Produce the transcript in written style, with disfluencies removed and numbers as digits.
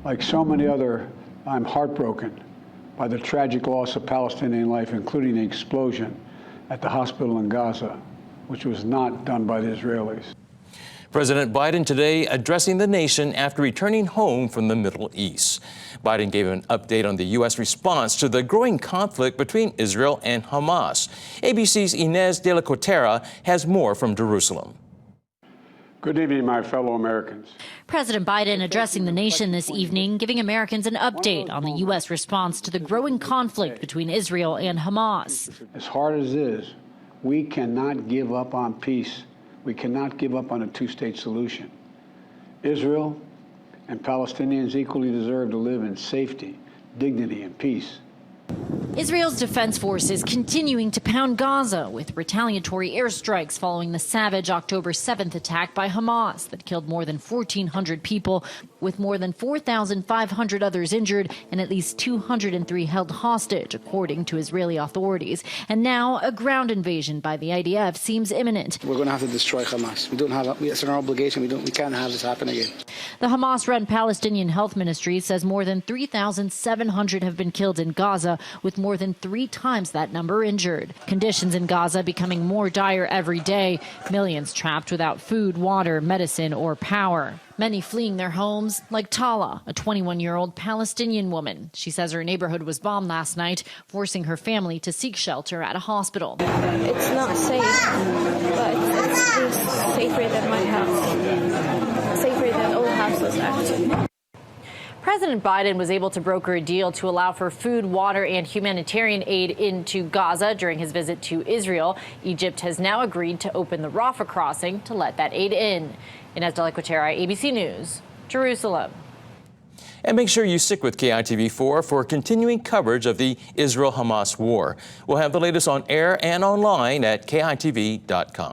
Like so many other, I'm heartbroken by the tragic loss of Palestinian life, including the explosion at the hospital in Gaza, which was not done by the Israelis. President Biden today addressing the nation after returning home from the Middle East. Biden gave an update on the U.S. response to the growing conflict between Israel and Hamas. ABC's Inez de la Cotera has more from Jerusalem. Good evening, my fellow Americans. President Biden addressing the nation this evening, giving Americans an update on the U.S. response to the growing conflict between Israel and Hamas. As hard as it is, we cannot give up on peace. We cannot give up on a two-state solution. Israel and Palestinians equally deserve to live in safety, dignity, and peace. Israel's defense forces continuing to pound Gaza with retaliatory airstrikes following the savage October 7th attack by Hamas that killed more than 1,400 people, with more than 4,500 others injured and at least 203 held hostage, according to Israeli authorities. And now a ground invasion by the IDF seems imminent. We're going to have to destroy Hamas. It's an obligation. We can't have this happen again. The Hamas-run Palestinian Health Ministry says more than 3,700 have been killed in Gaza, with more than 3 times that number injured. Conditions in Gaza becoming more dire every day. Millions trapped without food, water, medicine, or power. Many fleeing their homes, like Tala, a 21-year-old Palestinian woman. She says her neighborhood was bombed last night, forcing her family to seek shelter at a hospital. It's not safe, but it's safer than my house. Safer than all houses, actually. President Biden was able to broker a deal to allow for food, water, and humanitarian aid into Gaza during his visit to Israel. Egypt has now agreed to open the Rafah crossing to let that aid in. Inez de la Cotera, ABC News, Jerusalem. And make sure you stick with KITV4 for continuing coverage of the Israel-Hamas war. We'll have the latest on air and online at KITV.com.